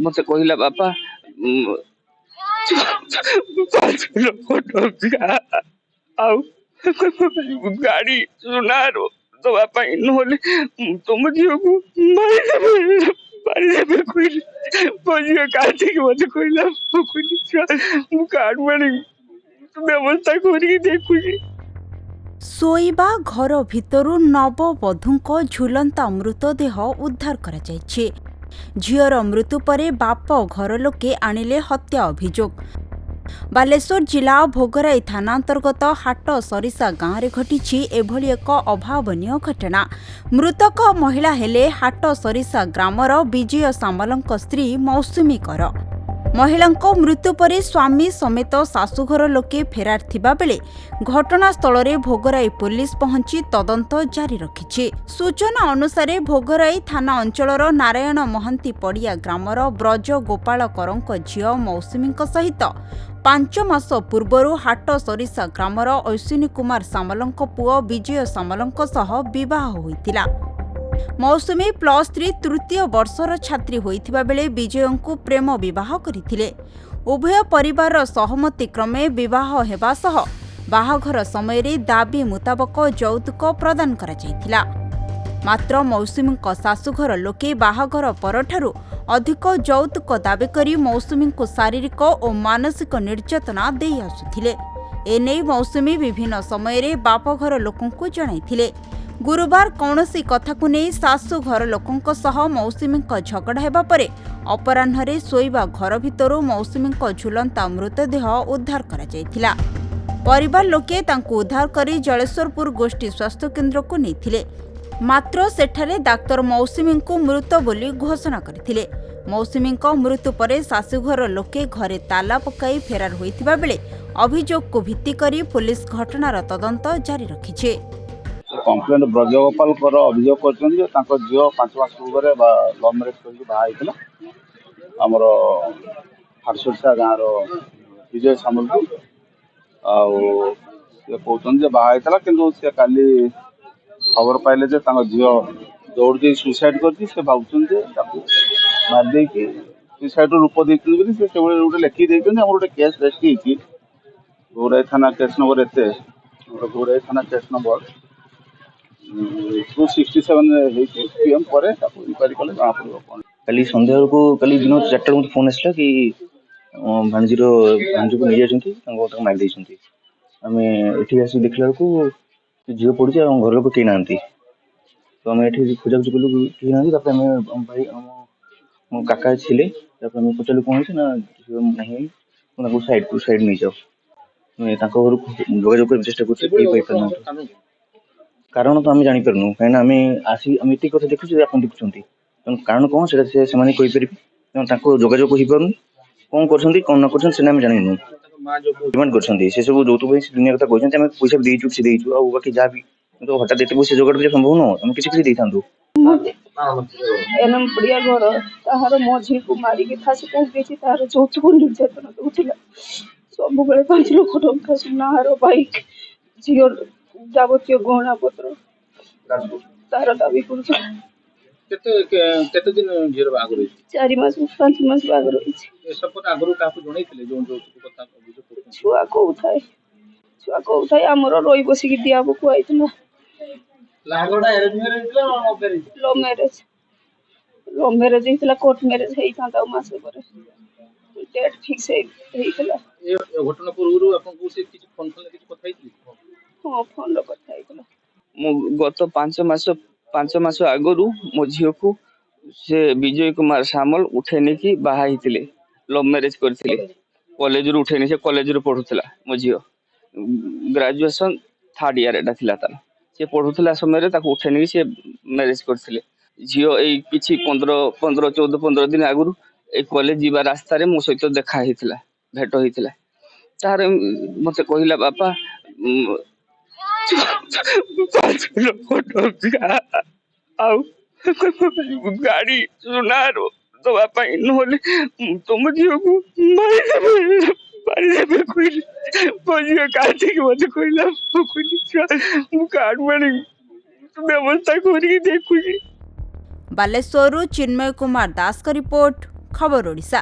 मते कहला बापा 5 लक्ष टଙ୍କା ଆଉ ଗାଡି ସୁନାର ଦବା ପାଇଁ ନହେଲେ ତମ ଝିଅକୁ ମାରିଦେବେ କହିଲେ। ମୋ ଝିଅ କାନ୍ଦିକି ମତେ କହିଲା ମୁଁ କହିଲି ଛୁଆ ମୁଁ କାର୍ଡ ଆଣିବି ବ୍ୟବସ୍ଥା କରିକି ଦେଖୁଛି। ଶୋଇବା ଘର ଭିତରୁ ନବବଧୂଙ୍କ ଝୁଲନ୍ତା ମୃତଦେହ ଉଦ୍ଧାର କରାଯାଇଛି। ଝିଅର ମୃତ୍ୟୁ ପରେ ବାପ ଘର ଲୋକେ ଆଣିଲେ ହତ୍ୟା ଅଭିଯୋଗ। ବାଲେଶ୍ୱର ଜିଲ୍ଲା ଭୋଗରାଇ ଥାନା ଅନ୍ତର୍ଗତ ହାଟ ସରିଷା ଗାଁରେ ଘଟିଛି ଏଭଳି ଏକ ଅଭାବନୀୟ ଘଟଣା। ମୃତକ ମହିଳା ହେଲେ ହାଟ ସରିଷା ଗ୍ରାମର ବିଜୟ ସାମଲଙ୍କ ସ୍ତ୍ରୀ ମୌସୁମୀ କର। ମହିଳାଙ୍କ ମୃତ୍ୟୁ ପରେ ସ୍ୱାମୀ ସମେତ ଶାଶୁଘର ଲୋକେ ଫେରାର ଥିବା ବେଳେ ଘଟଣାସ୍ଥଳରେ ଭୋଗରାଇ ପୁଲିସ ପହଞ୍ଚି ତଦନ୍ତ ଜାରି ରଖିଛି। ସୂଚନା ଅନୁସାରେ ଭୋଗରାଇ ଥାନା ଅଞ୍ଚଳର ନାରାୟଣ ମହାନ୍ତି ପଡ଼ିଆ ଗ୍ରାମର ବ୍ରଜ ଗୋପାଳ କରଙ୍କ ଝିଅ ମୌସୁମୀଙ୍କ ସହିତ 5 ମାସ ପୂର୍ବରୁ ହାଟ ସରିଷା ଗ୍ରାମର ଅଶ୍ୱିନୀ କୁମାର ସାମଲଙ୍କ ପୁଅ ବିଜୟ ସାମଲଙ୍କ ସହ ବିବାହ ହୋଇଥିଲା। ମୌସୁମୀ +3 ତୃତୀୟ ବର୍ଷର ଛାତ୍ରୀ ହୋଇଥିବା ବେଳେ ବିଜୟଙ୍କୁ ପ୍ରେମ ବିବାହ କରିଥିଲେ। ଉଭୟ ପରିବାରର ସହମତି କ୍ରମେ ବିବାହ ହେବା ସହ ବାହାଘର ସମୟରେ ଦାବି ମୁତାବକ ଯୌତୁକ ପ୍ରଦାନ କରାଯାଇଥିଲା। ମାତ୍ର ମୌସୁମୀଙ୍କ ଶାଶୁଘର ଲୋକେ ବାହାଘର ପରଠାରୁ ଅଧିକ ଯୌତୁକ ଦାବି କରି ମୌସୁମୀଙ୍କୁ ଶାରୀରିକ ଓ ମାନସିକ ନିର୍ଯାତନା ଦେଇ ଆସୁଥିଲେ। ଏନେଇ ମୌସୁମୀ ବିଭିନ୍ନ ସମୟରେ ବାପଘର ଲୋକଙ୍କୁ ଜଣାଇଥିଲେ। ଗୁରୁବାର କୌଣସି କଥାକୁ ନେଇ ଶାଶୁ ଘର ଲୋକଙ୍କ ସହ ମୌସୁମୀଙ୍କ ଝଗଡ଼ା ହେବା ପରେ ଅପରାହ୍ନରେ ଶୋଇବା ଘର ଭିତରୁ ମୌସୁମୀଙ୍କ ଝୁଲନ୍ତା ମୃତଦେହ ଉଦ୍ଧାର କରାଯାଇଥିଲା। ପରିବାର ଲୋକେ ତାଙ୍କୁ ଉଦ୍ଧାର କରି ଜଳେଶ୍ୱରପୁର ଗୋଷ୍ଠୀ ସ୍ୱାସ୍ଥ୍ୟ କେନ୍ଦ୍ରକୁ ନେଇଥିଲେ। ମାତ୍ର ସେଠାରେ ଡାକ୍ତର ମୌସୁମୀଙ୍କୁ ମୃତ ବୋଲି ଘୋଷଣା କରିଥିଲେ। ମୌସୁମୀଙ୍କ ମୃତ୍ୟୁ ପରେ ଶାଶୁଘର ଲୋକେ ଘରେ ତାଲା ପକାଇ ଫେରାର ହୋଇଥିବା ବେଳେ ଅଭିଯୋଗକୁ ଭିତ୍ତି କରି ପୁଲିସ ଘଟଣାର ତଦନ୍ତ ଜାରି ରଖିଛି। କମ୍ପ୍ଲେନ ବ୍ରଜଗୋପାଳଙ୍କର ଅଭିଯୋଗ କରିଛନ୍ତି ଯେ ତାଙ୍କ ଝିଅ 5 ମାସ ପୂର୍ବରେ ଲଭ୍ ମ୍ୟାରେଜ କରିକି ବାହା ହେଇଥିଲା ଆମର ହାଟସରିଷା ଗାଁର ବିଜୟ ସାମଲକୁ। ଆଉ ସେ କହୁଛନ୍ତି ଯେ ବାହା ହେଇଥିଲା କିନ୍ତୁ ସେ କାଲି ଖବର ପାଇଲେ ଯେ ତାଙ୍କ ଝିଅ ଦୌଡ଼ି ଦେଇ ସୁଇସାଇଡ୍ କରିଛି। ସେ ଭାବୁଛନ୍ତି ଯେ ତାକୁ ମାରିଦେଇକି ସୁଇସାଇଡ୍ର ରୂପ ଦେଇଛନ୍ତି ବୋଲି ସେ ସେଭଳି ଗୋଟେ ଲେଖିକି ଦେଇଛନ୍ତି। ଆମର ଗୋଟେ କେସ୍ ରେଜିଷ୍ଟ୍ରି ହେଇଛି ଘୋରାଇ ଥାନା କେସ୍ ନମ୍ବର ଘୋରାଇ ଥାନା କେସ୍ ନମ୍ବର 267 ହେଇଛି। PM ପରେ ତାକୁ ଇନକ୍ୱାରି କଲେ ଜଣା ପଡ଼ିବ କ'ଣ। କାଲି ସନ୍ଧ୍ୟାବେଳକୁ କାଲି ଦିନ 4ଟା ମୋତେ ଫୋନ୍ ଆସିଲା କି ଭାଣିଜୀକୁ ନେଇଯାଇଛନ୍ତି, ତାକୁ ମାରି ଦେଇଛନ୍ତି। ଆମେ ଏଠି ଆସିକି ଦେଖିଲା ବେଳକୁ ଝିଅ ପଡ଼ିଛି ଆଉ ଘର ଲୋକ କେହି ନାହାନ୍ତି। ତ ଆମେ ଏଠି ଖୋଜାଖୋଜି କଲୁ କେହି ନାହାନ୍ତି। ତାପରେ ଆମେ ଭାଇ ମୋ କାକା ଥିଲେ, ତାପରେ ଆମେ ପଚାରିଲୁ କ'ଣ ହେଇଛି ନା ଝିଅ ନାହିଁ, ତାଙ୍କୁ ସାଇଡ୍ ନେଇଯାଅ। ତାଙ୍କ ଘରକୁ ଯୋଗାଯୋଗ କରିବାକୁ ଚେଷ୍ଟା କରୁଛୁ, କେହି ପାଇପାରୁନାହାନ୍ତି। କାରଣ ତ ଆମେ ଜାଣିପାରୁନୁ, କାହିଁକିନା ଆମେ ଏତିକି କଥା ଦେଖୁଛୁ ଯେ ଆପଣ ଦେଖୁଛନ୍ତି। ତେଣୁ କାରଣ କ'ଣ ସେଇଟା ସେମାନେ କହିପାରିବେ। ତେଣୁ ତାଙ୍କୁ ଯୋଗାଯୋଗ ହେଇପାରୁନି, କ'ଣ କରୁଛନ୍ତି କ'ଣ ନ କରୁଛନ୍ତି ସେଟା ଆମେ ଜାଣିନୁ। ଡିମାଣ୍ଡ କରୁଛନ୍ତି ସେ ସବୁ ଯୌତୁକ ପାଇଁ ଦୁନିଆ କଥା କହୁଛନ୍ତି। ଆମେ ପଇସା ଦେଇଛୁ କିଛି ଦେଇଛୁ, ଆଉ ବାକି ଯାହା ବି କିନ୍ତୁ ହଠାତ୍ ଏତେ ପଇସା ଯୋଗାଡ଼ କରିବା ସମ୍ଭବ ନୁହଁ। ଆମେ କିଛି ଦେଇଥାନ୍ତୁ। ପଡ଼ିଆ ଘର ତାହାର ମୋ ଝିଅକୁ ମାରିକି ଫାଶୀ ଦେଇଛି। ତାହାର ଯୌତୁକ ନିର୍ଯାତନା ଦଉଥିଲା। ସବୁବେଳେ 5 ଲକ୍ଷ ଟଙ୍କା ସୁନାହାର ବାଇକ୍ ଝିଅ ଯାବତୀୟ ଗହଣା ପତ୍ର ତାର ଦାବି କରୁଥିଲା। କେତେ ଦିନ ଝିଅର ବାହାଘର ହେଇଛି? 4 ମାସ 5 ମାସ ବାହାଘର ହେଇଛି। ଏସବୁ ଆଗରୁ କାହାକୁ ଜଣେଇଥିଲେ? ଛୁଆ କହୁଥାଏ ଆମର ରହି ବସିକି ଦିଆବ କୁହାଇଥିଲା। ଲଭ୍ ମ୍ୟାରେଜ ହେଇଥିଲା। କୋର୍ଟ ମ୍ୟାରେଜ ହେଇଥାନ୍ତା ଆଉ ମାସେ ପରେ ଡେଟ୍ ଫିକ୍ସ ହେଇଥିଲା। ଘଟଣା ପୂର୍ବରୁ ଆପଣଙ୍କୁ ସେ କିଛି ଫୋନ୍ କିଛି କଥା ହେଇଥିଲେ? ହଁ, ଫୋନ୍ର କଥା ହେଇଥିଲା। ମୁଁ ଗତ 5 ମାସ ଆଗରୁ ମୋ ଝିଅକୁ ସେ ବିଜୟ କୁମାର ସାମଲ ଉଠେଇ ନେଇକି ବାହା ହେଇଥିଲେ। ଲଭ୍ ମ୍ୟାରେଜ କରିଥିଲେ। କଲେଜରୁ ଉଠେଇ ନେଇ ସେ କଲେଜରୁ ପଢୁଥିଲା। ମୋ ଝିଅ ଗ୍ରାଜୁଏସନ 3rd ଇୟର ଏଟା ଥିଲା ତାର। ସେ ପଢୁଥିଲା ସମୟରେ ତାକୁ ଉଠେଇ ନେଇକି ସେ ମ୍ୟାରେଜ କରିଥିଲେ। ଝିଅ ଏଇ କିଛି 15 ଦିନ ଆଗରୁ ଏଇ କଲେଜ ଯିବା ରାସ୍ତାରେ ମୋ ସହିତ ଦେଖା ହେଇଥିଲା, ଭେଟ ହେଇଥିଲା। ତାର ମତେ କହିଲା ବାପା 5 ଲକ୍ଷ ଟଙ୍କା ଆଉ ଗାଡି ସୁନାର ଦବା ପାଇଁ ନହେଲେ ତମ ଝିଅକୁ ମାରିଦେବେ କହିଲେ। ମୋ ଝିଅ କାନ୍ଦିକି ମତେ କହିଲା ମୁଁ କହିଲି ଛୁଆ ମୁଁ କାର୍ଡ ଆଣିବି ବ୍ୟବସ୍ଥା କରିକି ଦେଖୁଛି। ବାଲେଶ୍ୱରରୁ ଚିନ୍ମୟ କୁମାର ଦାସଙ୍କ ରିପୋର୍ଟ, ଖବର ଓଡ଼ିଶା।